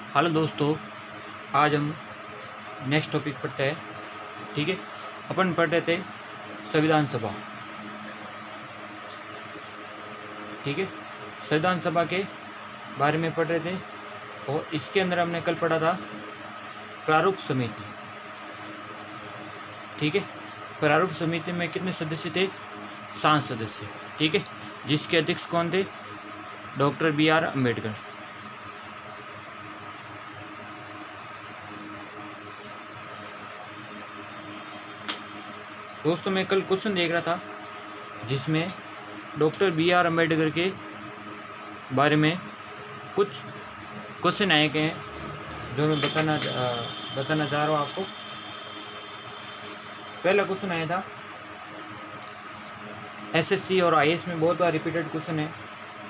Hello दोस्तों, आज हम नेक्स्ट टॉपिक पढ़ते हैं। ठीक है, अपन पढ़ रहे थे संविधान सभा। ठीक है, संविधान सभा के बारे में पढ़ रहे थे और इसके अंदर हमने कल पढ़ा था प्रारूप समिति। ठीक है, प्रारूप समिति में कितने सदस्य थे? 7 सदस्य। ठीक है, जिसके अध्यक्ष कौन थे? Doctor BR Ambedkar. दोस्तों, मैं कल क्वेश्चन देख रहा था जिसमें डॉक्टर BR अम्बेडकर के बारे में कुछ क्वेश्चन आए गए हैं जो मैं बताना चाह रहा हूँ आपको। पहला क्वेश्चन आया था SSC और IAS में बहुत बार रिपीटेड क्वेश्चन है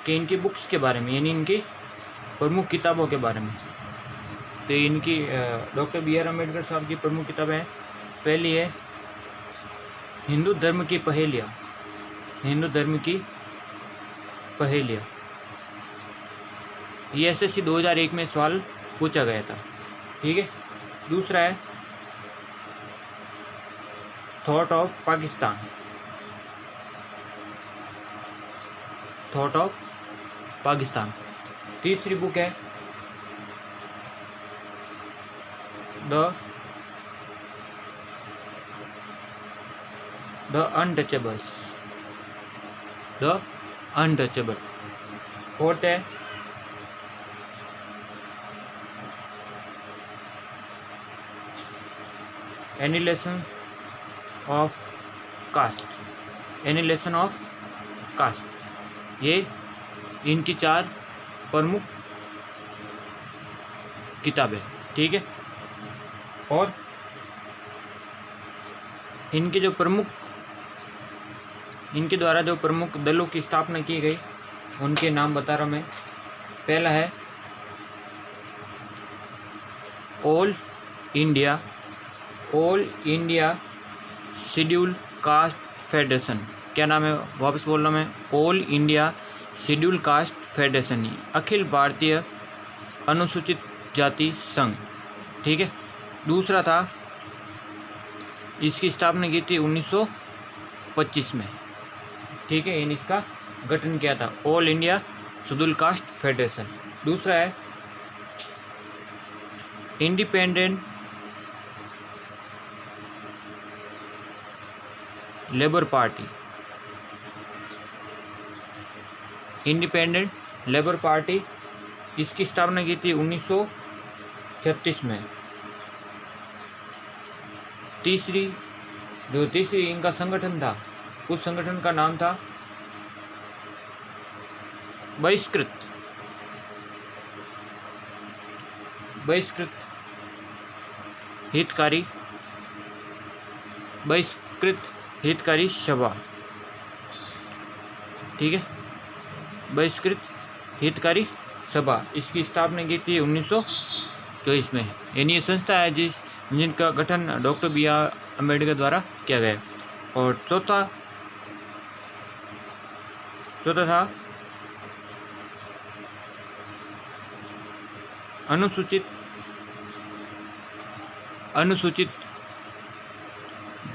कि इनकी बुक्स के बारे में, यानी इनकी प्रमुख किताबों के बारे में। तो इनकी डॉक्टर BR अम्बेडकर साहब की प्रमुख किताबें, पहली है हिंदू धर्म की पहेलियाँ। हिंदू धर्म की पहेलियाँ, ये SSC 2001 में सवाल पूछा गया था। ठीक है, दूसरा है thought of Pakistan. Thought of Pakistan. तीसरी बुक है the untouchables. The untouchable. Fourth है annihilation of caste. Annihilation of caste. ये इनकी 4 प्रमुख किताबें। ठीक है, और इनके द्वारा जो प्रमुख दलों की स्थापना की गई उनके नाम बता रहा हूँ मैं। पहला है all India scheduled caste federation. क्या नाम है? वापस बोल रहा हूँ मैं, all India scheduled caste federation, अखिल भारतीय अनुसूचित जाति संघ। ठीक है, दूसरा था, इसकी स्थापना की थी 1925 में। ठीक है, इन इसका गठन किया था all India scheduled caste federation. दूसरा है independent labour party. Independent labour party, इसकी स्थापना की थी 1936 में। तीसरी इनका संगठन था, उस संगठन का नाम था बहिष्कृत हितकारी सभा। ठीक है, बहिष्कृत हितकारी सभा, इसकी स्थापना की थी 1924 में। यानी ये संस्था है जिनका गठन डॉक्टर BR अम्बेडकर द्वारा किया गया। और चौथा था अनुसूचित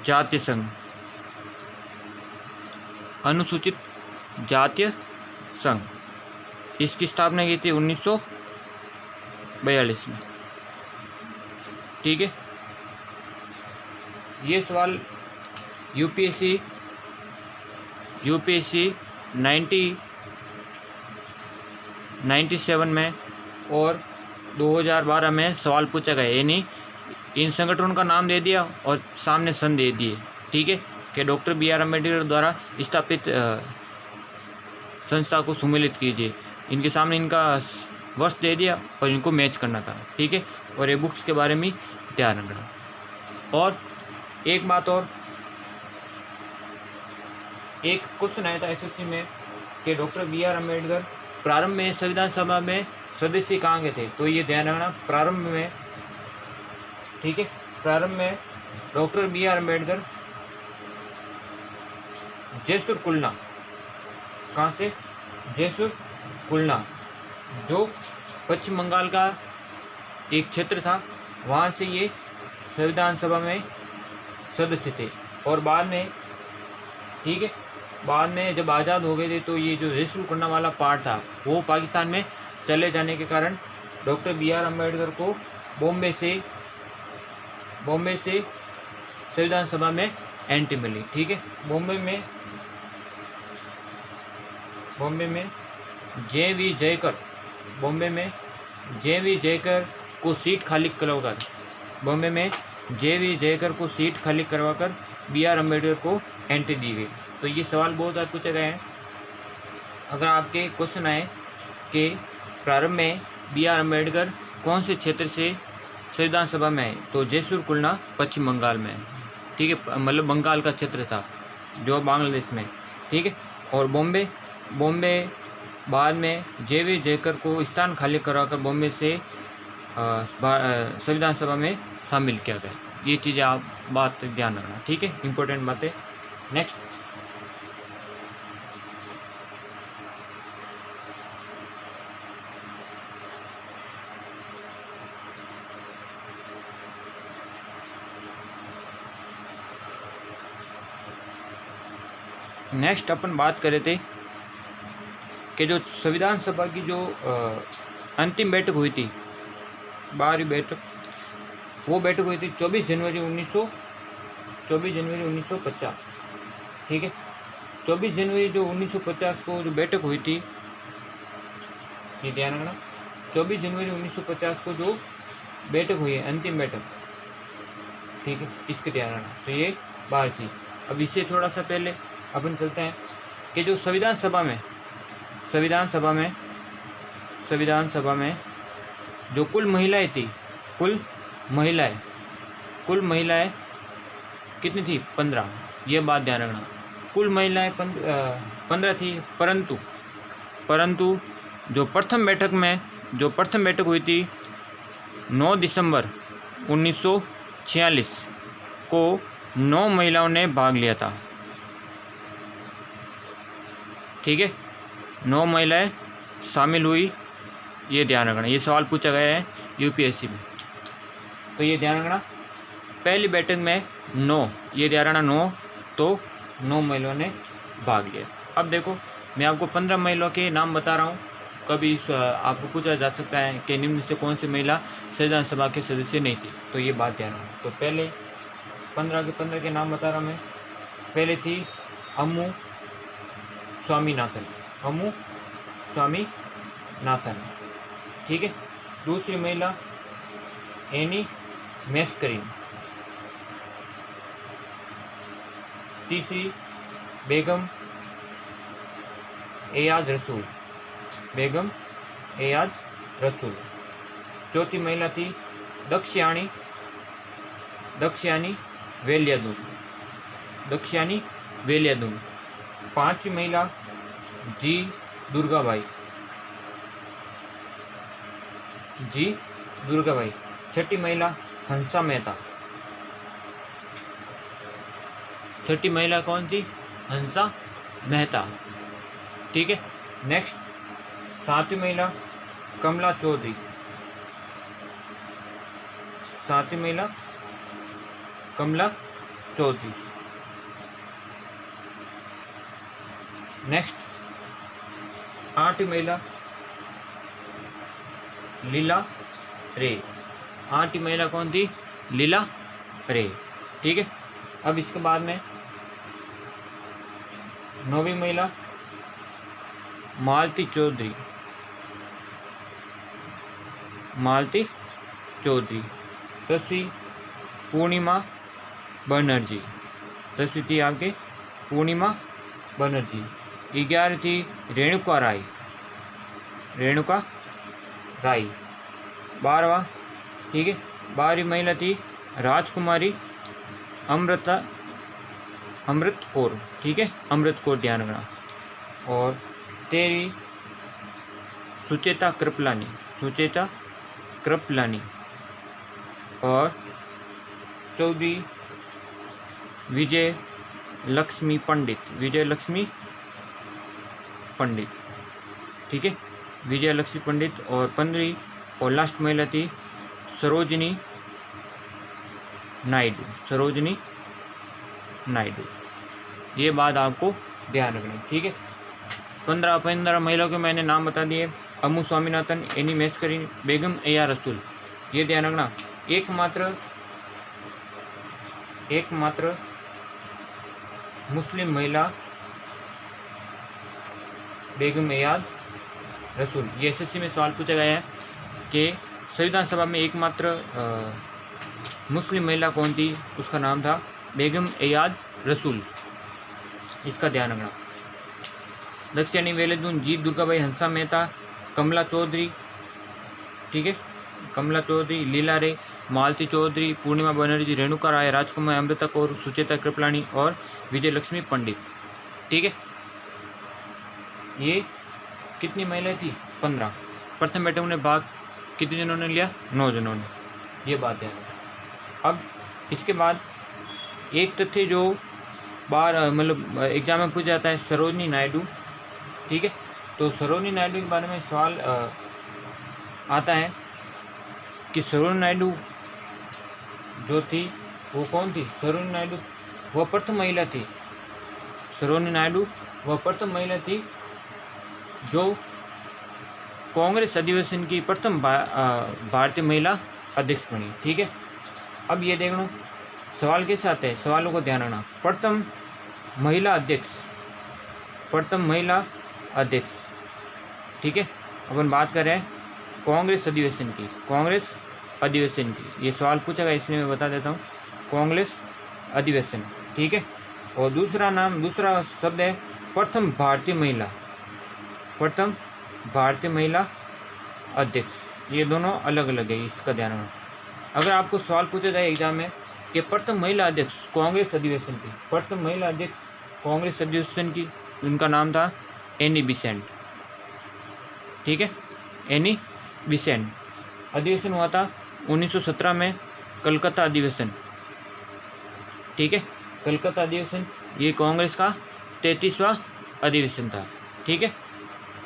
जातीय संघ। अनुसूचित जातीय संघ, इसकी स्थापना की थी 1942 में। ठीक है, ये सवाल यूपीएससी 1997 में और 2012 में सवाल पूछा गया। यानी इन संगठनों का नाम दे दिया और सामने सन दे दिए। ठीक है, कि डॉक्टर BR अम्बेडकर द्वारा स्थापित संस्था को सम्मिलित कीजिए। इनके सामने इनका वर्ष दे दिया और इनको मैच करना था। ठीक है, और ये बुक्स के बारे में ध्यान रखना। और एक बात और, एक क्वेश्चन आया था SSC में कि डॉक्टर BR अम्बेडकर प्रारंभ में संविधान सभा में सदस्य कहाँ के थे? तो ये ध्यान रखना, प्रारंभ में। ठीक है, प्रारंभ में डॉक्टर BR अम्बेडकर जयसुर कुलना। कहाँ से? जयसुर कुलना, जो पश्चिम बंगाल का एक क्षेत्र था, वहाँ से ये संविधान सभा में सदस्य थे। और बाद में, ठीक है, बाद में जब आज़ाद हो गए थे तो ये जो जयसूर कुलना वाला पार्ट था वो पाकिस्तान में चले जाने के कारण डॉक्टर BR अम्बेडकर को बॉम्बे से संविधान सभा में एंट्री मिली। ठीक है, बॉम्बे में JV जयकर को सीट खाली करवाकर BR अम्बेडकर को एंट्री दी गई। तो ये सवाल बहुत बार पूछे गए हैं। अगर आपके क्वेश्चन आए कि प्रारंभ में BR अम्बेडकर कौन से क्षेत्र से संविधान सभा में आए, तो जयसूर कुलना पश्चिम बंगाल में है। ठीक है, मतलब बंगाल का क्षेत्र था जो बांग्लादेश में। ठीक है, और बॉम्बे बाद में JV जयकर को स्थान खाली करवाकर बॉम्बे से संविधान सभा में शामिल किया गया। ये चीज़ें आप बात ध्यान रखना। ठीक है, इम्पोर्टेंट बातें। नेक्स्ट, अपन बात कर रहे थे कि जो संविधान सभा की जो अंतिम बैठक हुई थी, 12वीं बैठक, वो बैठक हुई थी 24 जनवरी 1950। ठीक है, 24 जनवरी जो 1950 को जो बैठक हुई थी, ये ध्यान रखना, 24 जनवरी 1950 को जो बैठक हुई है, अंतिम बैठक, ठीक है, इसके ध्यान रखना। तो ये बात थी। अब इससे थोड़ा सा पहले अपन चलते हैं कि जो संविधान सभा में जो कुल महिलाएं थी, कुल महिलाएं कितनी थी? 15। ये बात ध्यान रखना, कुल महिलाएं 15 थी। परंतु जो प्रथम बैठक हुई थी 9 दिसंबर 1946 को 9 महिलाओं ने भाग लिया था। ठीक है, 9 महिलाएं शामिल हुई, ये ध्यान रखना। ये सवाल पूछा गया है UPSC में, तो ये ध्यान रखना। पहली बैठक में 9, ये ध्यान रखना 9, तो 9 महिलाओं ने भाग लिया। अब देखो, मैं आपको 15 महिलाओं के नाम बता रहा हूँ। कभी आपको पूछा जा सकता है कि निम्न से कौन सी महिला संविधान सभा के सदस्य नहीं थी, तो ये बात ध्यान रखना। तो पहले 15 के नाम बता रहा हूँ मैं। पहले थी अम्मू स्वामीनाथन। ठीक है, दूसरी महिला एनी मैस्करिन। तीसरी बेगम एयाज रसूल। चौथी महिला थी दक्षियानी वेलियादून। पांचवी महिला जी दुर्गाबाई। छठी महिला हंसा मेहता। छठी महिला कौन थी? हंसा मेहता। ठीक है, नेक्स्ट, सातवीं महिला कमला चौधरी। नेक्स्ट, आठवीं महिला लीला रे। आठवीं महिला कौन थी? लीला रे। ठीक है, अब इसके बाद में 9वीं महिला मालती चौधरी। 10वीं पूर्णिमा बनर्जी। 10वीं थी आपके पूर्णिमा बनर्जी। 11वीं थी रेणुका राय। 12वां, ठीक है, 12वीं महिला थी राजकुमारी अमृत कौर। ठीक है, अमृत कौर ध्यान रखना। और 13वीं सुचेता कृपलानी। और 14वीं विजय लक्ष्मी पंडित। ठीक है, विजय लक्ष्मी पंडित। और 15वीं और लास्ट महिला थी सरोजिनी नायडू, सरोजिनी नायडू। ये बात आपको ध्यान रखनी, ठीक है। 15 महिलाओं के मैंने नाम बता दिए। Ammu Swaminathan, Annie Mascarene, Begum A R Rasul. ये ध्यान रखना, एकमात्र मुस्लिम महिला बेगम ए आर रसूल। ये एसएससी में सवाल पूछा गया है कि संविधान सभा में एकमात्र मुस्लिम महिला कौन थी, उसका नाम था बेगम ए आर रसूल। इसका ध्यान रखना। दक्षिणी वेलेदून, जीत दुर्गाबाई, हंसा मेहता, कमला चौधरी, ठीक है, कमला चौधरी, लीला रे, मालती चौधरी, पूर्णिमा बनर्जी, रेणुका राय, राजकुमार अमृता कौर, सुचेता कृपलानी और विजय लक्ष्मी पंडित, ठीक है। ये कितनी महिलाएं थी? 15। प्रथम बैठक में भाग कितने जनों ने लिया? 9 जनों ने। ये बात है। अब इसके बाद एक तथ्य जो बार मतलब एग्जाम में पूछा जाता है, सरोजिनी नायडू, ठीक है। तो सरोजिनी नायडू के बारे में सवाल आता है कि सरोजिनी नायडू जो थी वो कौन थी? सरोजिनी नायडू वह प्रथम महिला थी। सरोजिनी नायडू वह प्रथम महिला थी जो कांग्रेस अधिवेशन की प्रथम भारतीय महिला अध्यक्ष बनी, ठीक है। अब ये देखो सवाल कैसे आते हैं, सवालों को ध्यान रखना। प्रथम महिला अध्यक्ष, ठीक है। अपन बात कर रहे हैं कांग्रेस अधिवेशन की। ये सवाल पूछा गया इसलिए मैं बता देता हूँ, कांग्रेस अधिवेशन, ठीक है। और दूसरा शब्द है प्रथम भारतीय महिला अध्यक्ष। ये दोनों अलग अलग है, इसका ध्यान रखना। अगर आपको सवाल पूछा जाए एग्जाम में कि प्रथम महिला अध्यक्ष कांग्रेस अधिवेशन की, प्रथम महिला अध्यक्ष कांग्रेस अधिवेशन की, उनका नाम था एनी बिसेंट, ठीक है, एनी बिसेंट। अधिवेशन हुआ था 1917 में, कलकत्ता अधिवेशन, ठीक है, कलकत्ता अधिवेशन। ये कांग्रेस का 33वां अधिवेशन था, ठीक है।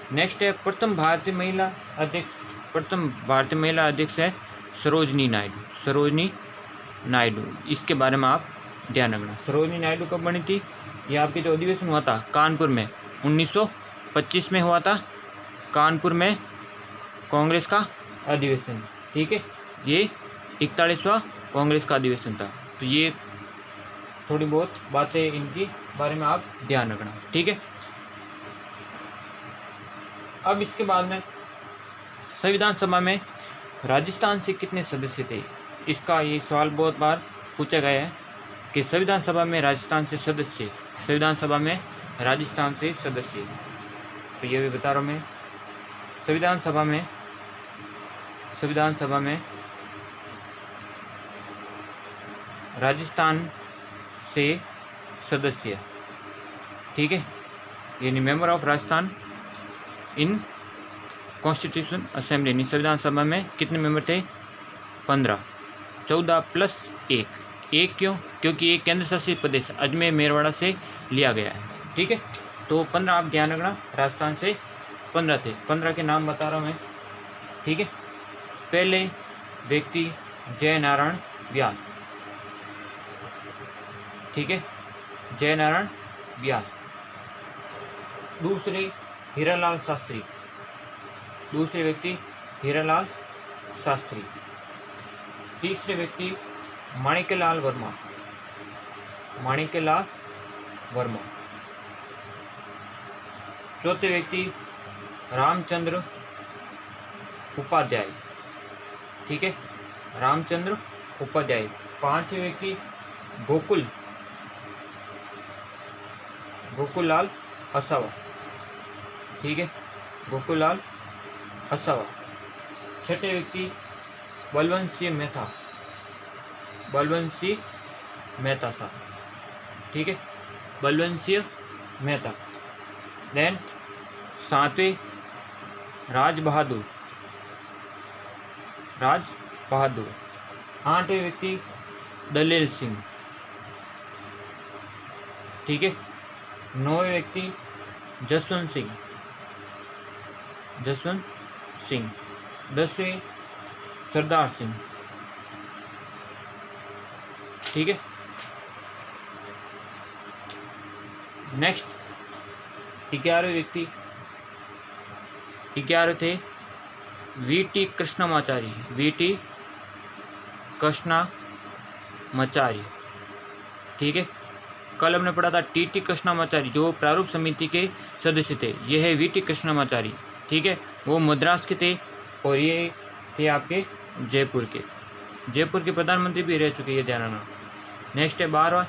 नेक्स्ट है प्रथम भारतीय महिला अध्यक्ष है सरोजिनी नायडू। इसके बारे में आप ध्यान रखना। सरोजिनी नायडू कब बनी थी? ये आपके जो अधिवेशन हुआ था कानपुर में 1925 में हुआ था, कानपुर में कांग्रेस का अधिवेशन, ठीक है। ये 41वां कांग्रेस का अधिवेशन था। तो ये थोड़ी बहुत बातें इनकी बारे में आप ध्यान रखना, ठीक है। अब इसके बाद में संविधान सभा में राजस्थान से कितने सदस्य थे? इसका ये सवाल बहुत बार पूछा गया है कि संविधान सभा में राजस्थान से सदस्य, तो ये भी बता रहा हूँ मैं। संविधान सभा में राजस्थान से सदस्य, ठीक है, यानी member of Rajasthan in constitution assembly, यानी संविधान सभा में कितने मेंबर थे? 15। 14 प्लस 1 क्यों? क्योंकि एक केंद्र शासित प्रदेश अजमेर मेरवाड़ा से लिया गया है, ठीक है। तो 15 आप ध्यान रखना, राजस्थान से 15 थे। 15 के नाम बता रहा हूँ मैं, ठीक है। पहले व्यक्ति जय नारायण व्यास, ठीक है, जय नारायण व्यास। दूसरे हीरालाल शास्त्री, दूसरे व्यक्ति हीरालाल शास्त्री। तीसरे व्यक्ति माणिक्यलाल वर्मा। चौथे व्यक्ति रामचंद्र उपाध्याय, ठीक है, रामचंद्र उपाध्याय। पांचवें व्यक्ति गोकुललाल असावा, ठीक है, गोकुललाल असावा। छठे व्यक्ति बलवंत सिंह मेहता साहब, ठीक है, बलवंत सिंह मेहता। देन सातवें राज बहादुर। आठवें व्यक्ति दलेल सिंह, ठीक है। नौवें व्यक्ति जसवंत सिंह। 10वें सरदार सिंह, ठीक है। नेक्स्ट 11वें व्यक्ति 11 थे वीटी कृष्णमाचारी। वीटी कृष्णमाचारी, ठीक है। कल हमने पढ़ा था टीटी कृष्णमाचारी जो प्रारूप समिति के सदस्य थे। ये है वीटी कृष्णमाचारी, ठीक है। वो मद्रास के थे और ये थे आपके जयपुर के प्रधानमंत्री भी रह चुके, ये ध्यान रखना। नेक्स्ट है 12वां,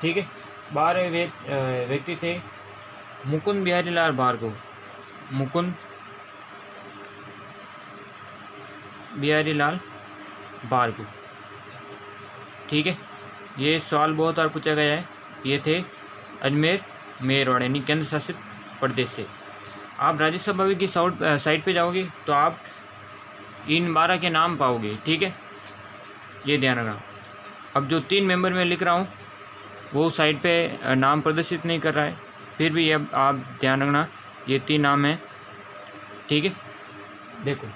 ठीक है। 12वें व्यक्ति थे मुकुंद बिहारी लाल भार्गव। मुकुंद बिहारी लाल भार्गव, ठीक है। ये सवाल बहुत बार पूछा गया है। ये थे अजमेर मेरवाड़ यानी केंद्र शासित प्रदेश से। आप राज्यसभा की साइट पे जाओगे तो आप इन 12 के नाम पाओगे, ठीक है। ये ध्यान रखना। अब जो 3 मेंबर में लिख रहा हूँ वो साइट पे नाम प्रदर्शित नहीं कर रहा है, फिर भी अब आप ध्यान रखना ये 3 नाम हैं, ठीक है। देखो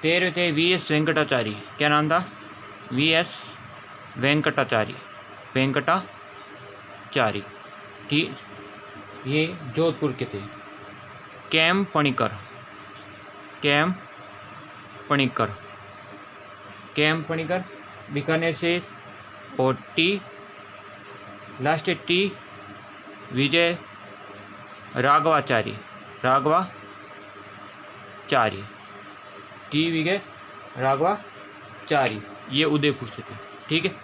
13 थे वीएस वेंकटाचारी। क्या नाम था? वीएस वेंकटाचारी, ठीक। ये जोधपुर के थे। केएम पणिकर बीकानेर से। और लास्ट टी विजय राघवाचारी, टी विजय राघवाचारी, ये उदयपुर से थे, ठीक है।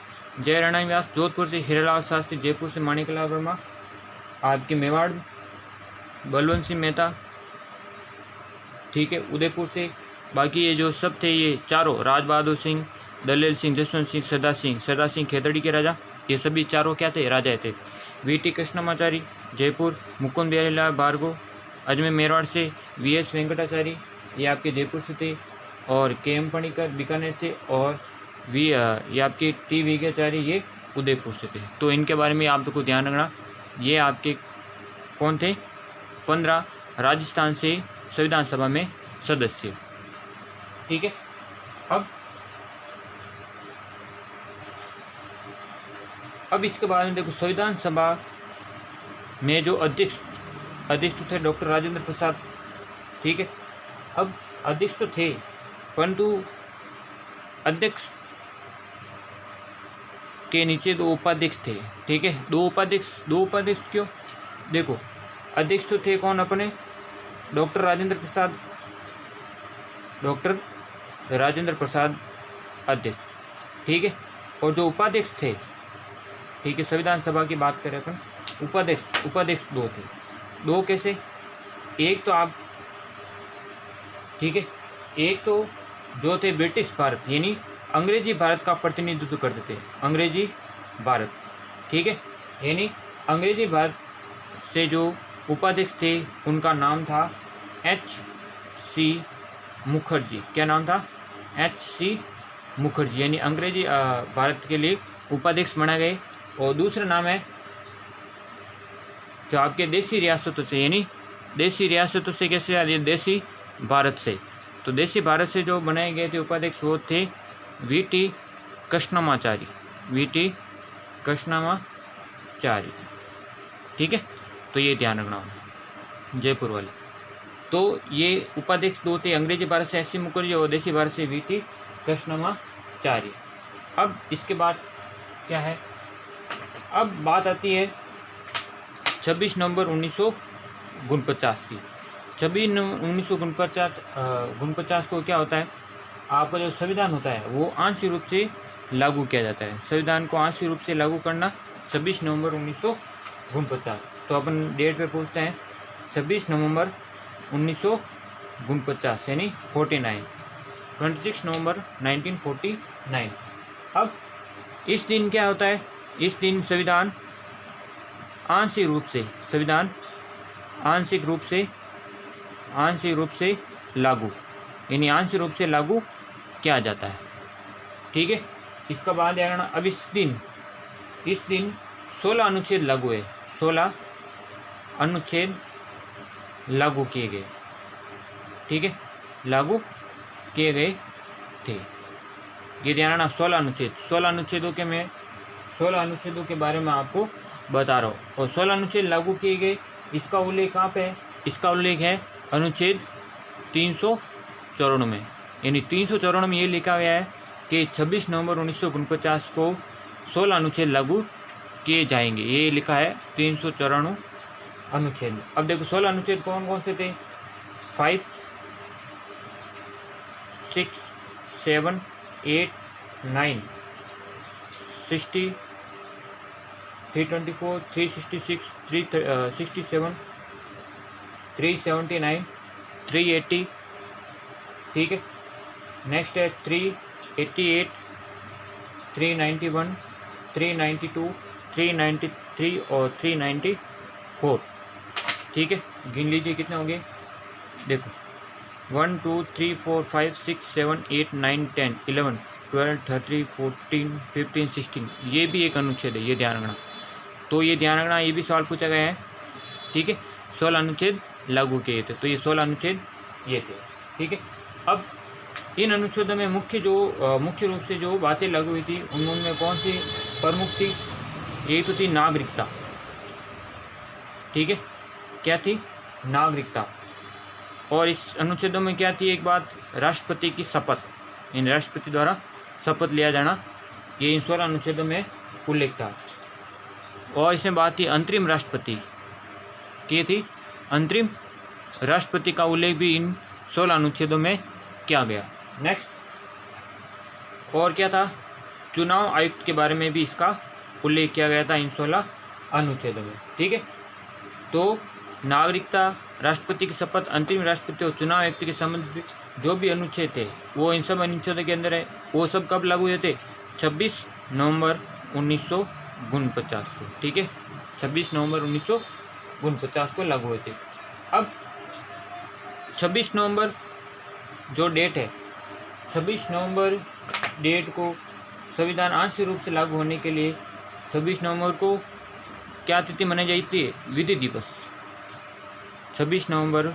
जय राणा व्यास जोधपुर से। हीरालाल शास्त्री जयपुर से। माणिकलाल वर्मा आपके मेवाड़। बलवंत सिंह मेहता, ठीक है, उदयपुर से। बाकी ये जो सब थे ये चारों, राज बहादुर सिंह, दलेल सिंह, जसवंत सिंह, सदा सिंह खेतड़ी के राजा, ये सभी चारों क्या थे? राजा थे। वीटी कृष्णमाचारी जयपुर, मुकुंद बिहारी लाल भार्गव अजमेर मेरवाड़ से, वीएस वेंकटाचारी ये आपके जयपुर से थे, और केएम पणिकर बीकानेर से, और ये आपके टी विजयाचारी ये उदयपुर से थे। तो इनके बारे में आप को ध्यान रखना। ये आपके कौन थे? 15 राजस्थान से संविधान सभा में सदस्य, ठीक है। अब इसके बाद में देखो संविधान सभा में जो अध्यक्ष थे डॉक्टर राजेंद्र प्रसाद, ठीक है। अब अध्यक्ष तो थे परंतु अध्यक्ष के नीचे 2 उपाध्यक्ष थे, ठीक है। 2 उपाध्यक्ष क्यों? देखो अध्यक्ष तो थे कौन अपने? डॉक्टर राजेंद्र प्रसाद अध्यक्ष, ठीक है। और जो उपाध्यक्ष थे, ठीक है, संविधान सभा की बात करें अपन, उपाध्यक्ष 2 थे। 2 कैसे? एक तो आप, ठीक है, एक तो जो थे ब्रिटिश भारत यानी अंग्रेजी भारत का प्रतिनिधित्व करते थे। अंग्रेजी भारत, ठीक है, यानी अंग्रेजी भारत से जो उपाध्यक्ष थे उनका नाम था H.C. मुखर्जी। क्या नाम था? H.C. मुखर्जी, यानी अंग्रेजी भारत के लिए उपाध्यक्ष बनाए गए। और दूसरा नाम है जो आपके देसी रियासतों से, यानी देसी रियासतों से कैसे आ रही? देसी भारत से। तो देसी भारत से जो बनाए गए थे उपाध्यक्ष वो थे वीटी कृष्णमाचारी, ठीक है। तो ये ध्यान रखना जयपुर वाले। तो ये उपाध्यक्ष 2 थे, अंग्रेजी भारत से H.C. मुखर्जी और देसी भारत से वीटी कृष्णमाचारी। अब इसके बाद क्या है? अब बात आती है 26 नवंबर 1949 की। 1949 को क्या होता है? आपका जो संविधान होता है वो आंशिक रूप से लागू किया जाता है। संविधान को आंशिक रूप से लागू करना 26 नवंबर 1949। तो अपन डेट पे पूछते हैं 26 नवंबर 1949 यानी 26 नवंबर 1949। अब इस दिन क्या होता है? इस दिन संविधान आंशिक रूप से लागू, यानी आंशिक रूप से लागू किया जाता है, ठीक है। इसका बाद देखना, अब इस दिन 16 अनुच्छेद लागू है। 16 अनुच्छेद लागू किए गए, ठीक है, लागू किए गए थे। ये ध्यान रखना 16 अनुच्छेदों के में 16 अनुच्छेदों के बारे में आपको बता रहा हूँ। और 16 अनुच्छेद लागू किए गए, इसका उल्लेख कहाँ पे है? इसका उल्लेख है अनुच्छेद 354 में। यानी 354 में ये लिखा गया है कि 26 नवंबर 1949 को 16 अनुच्छेद लागू किए जाएंगे। ये लिखा है 354 अनुच्छेद। अब देखो 16 अनुच्छेद कौन कौन से थे? 5, 6, 7, 8, 9, 60, 324, 366, 367, 379, 380, ठीक है। नेक्स्ट है 388, 391, 392, 393 और 394, ठीक है। गिन लीजिए कितने होंगे, देखो 1 2 3 4 5 6 7 8 9 10 11 12 13 14 15 16, ये भी एक अनुच्छेद है, ये ध्यान रखना। तो ये ध्यान रखना, ये भी सवाल पूछा गया है, ठीक है। 16 अनुच्छेद लागू किए थे, तो ये 16 अनुच्छेद ये थे, ठीक है। अब इन अनुच्छेदों में मुख्य रूप से जो बातें लागू हुई थी उनमें कौन सी प्रमुख थी? एक तो थी नागरिकता, ठीक है। क्या थी? नागरिकता। और इस अनुच्छेदों में क्या थी? एक बात, राष्ट्रपति की शपथ, इन राष्ट्रपति द्वारा शपथ लिया जाना, ये इन 16 अनुच्छेदों में उल्लेख था। और इसमें बात थी अंतरिम राष्ट्रपति की थी, अंतरिम राष्ट्रपति का उल्लेख भी इन 16 अनुच्छेदों में किया गया। नेक्स्ट और क्या था? चुनाव आयुक्त के बारे में भी इसका उल्लेख किया गया था इन 16 अनुच्छेदों में, ठीक है। तो नागरिकता, राष्ट्रपति की शपथ, अंतरिम राष्ट्रपति और चुनाव आयुक्त के संबंध जो भी अनुच्छेद थे वो इन सब अनुच्छेदों के अंदर है। वो सब कब लागू हुए थे? 26 नवंबर 1949 को, ठीक है। 26 नवंबर 1949 को लागू हुए थे। अब 26 नवंबर जो डेट है, 26 नवंबर डेट को संविधान आंशिक रूप से लागू होने के लिए 26 नवंबर को क्या तिथि मनाई जाती है? विधि दिवस। 26 नवंबर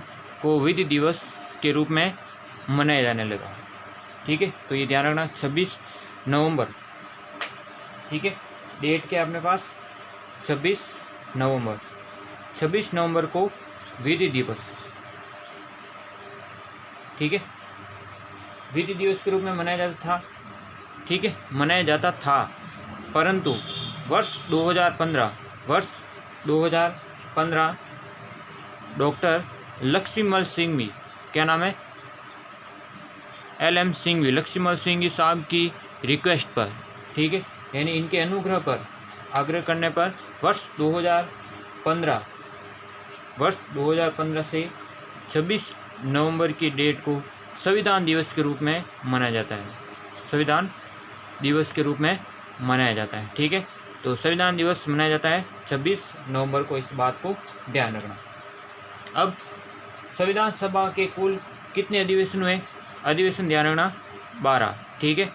को विधि दिवस के रूप में मनाया जाने लगा, ठीक है। तो ये ध्यान रखना, 26 नवंबर, ठीक है। डेट क्या है अपने पास? 26 नवंबर। 26 नवंबर को विधि दिवस, ठीक है, विधि दिवस के रूप में मनाया जाता था, ठीक है, मनाया जाता था। परंतु वर्ष 2015 डॉक्टर लक्ष्मीमल सिंघवी, क्या नाम है? LM सिंघवी, लक्ष्मीमल सिंघवी साहब की रिक्वेस्ट पर, ठीक है, यानी इनके अनुग्रह पर, आग्रह करने पर वर्ष 2015 से 26 नवंबर की डेट को संविधान दिवस के रूप में मनाया जाता है, संविधान दिवस के रूप में मनाया जाता है, ठीक है। तो संविधान दिवस मनाया जाता है 26 नवंबर को, इस बात को ध्यान रखना। अब संविधान सभा के कुल कितने अधिवेशन हुए? अधिवेशन ध्यान रखना 12, ठीक है।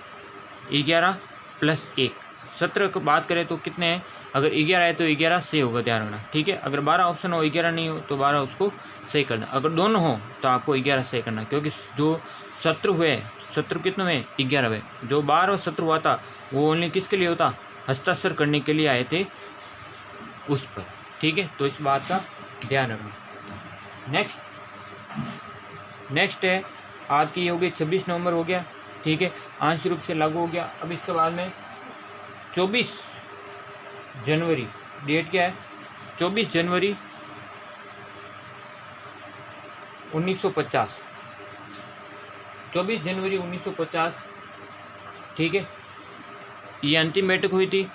11 + 1 17 की बात करें तो कितने हैं? अगर 11 है तो 11 से होगा, ध्यान रखना, ठीक है। अगर 12 ऑप्शन हो, 11 नहीं हो तो 12 उसको सही करना। अगर दोनों हो तो आपको 11 सही करना, क्योंकि जो सत्र हुए, सत्र कितने हुए? 11 हुए। जो 12 सत्र हुआ था वो ओनली किसके लिए होता? हस्ताक्षर करने के लिए आए थे उस पर, ठीक है। तो इस बात का ध्यान रखना। नेक्स्ट है आपकी ये हो गई 26 नवंबर हो गया, ठीक है, आंशिक रूप से लागू हो गया। अब इसके बाद में 24 जनवरी, डेट क्या है? 24 जनवरी 1950, 24 जनवरी 1950, ठीक है, ये अंतिम बैठक हुई थी,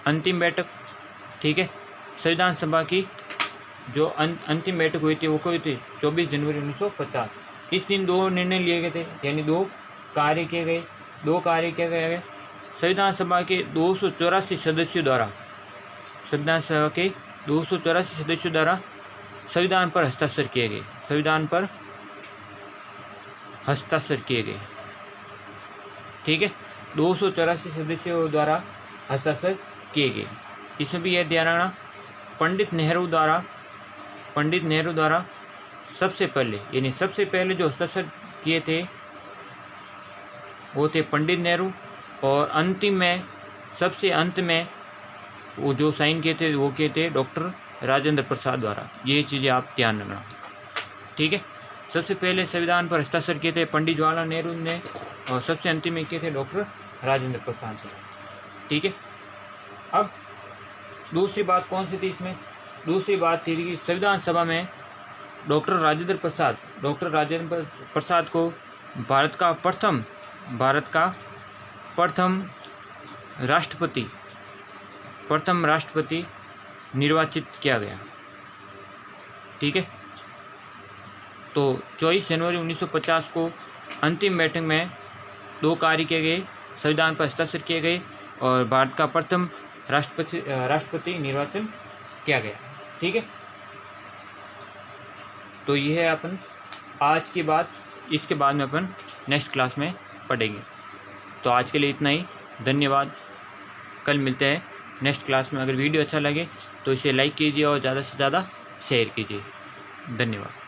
अंतिम बैठक, ठीक है। संविधान सभा की जो अंतिम बैठक हुई थी वो हुई थी 24 जनवरी 1950। इस दिन 2 निर्णय लिए गए थे, यानी 2 कार्य किए गए। संविधान सभा के 284 सदस्यों द्वारा, संविधान सभा के 284 सदस्यों द्वारा संविधान पर हस्ताक्षर किए गए, संविधान पर हस्ताक्षर किए गए, ठीक है। 284 सदस्यों द्वारा हस्ताक्षर किए गए। इसमें भी यह ध्यान रखना, पंडित नेहरू द्वारा सबसे पहले, यानी सबसे पहले जो हस्ताक्षर किए थे वो थे पंडित नेहरू, और अंतिम में सबसे अंत में वो जो साइन किए थे वो किए थे डॉक्टर राजेंद्र प्रसाद द्वारा। ये चीज़ें आप ध्यान रखना, ठीक है। सबसे पहले संविधान पर हस्ताक्षर किए थे पंडित जवाहरलाल नेहरू ने और सबसे अंतिम में किए थे डॉक्टर राजेंद्र प्रसाद ने, ठीक है। अब दूसरी बात कौन सी थी इसमें? दूसरी बात थी कि संविधान सभा में डॉक्टर राजेंद्र प्रसाद को भारत का प्रथम राष्ट्रपति निर्वाचित किया गया, ठीक है। तो 24 जनवरी 1950 को अंतिम बैठक में 2 कार्य किए गए, संविधान पर हस्ताक्षर किए गए और भारत का प्रथम राष्ट्रपति निर्वाचन किया गया, ठीक है। तो ये है अपन आज की बात, इसके बाद में अपन नेक्स्ट क्लास में पढ़ेंगे। तो आज के लिए इतना ही, धन्यवाद। कल मिलते हैं नेक्स्ट क्लास में। अगर वीडियो अच्छा लगे तो इसे लाइक कीजिए और ज़्यादा से ज़्यादा शेयर कीजिए। धन्यवाद।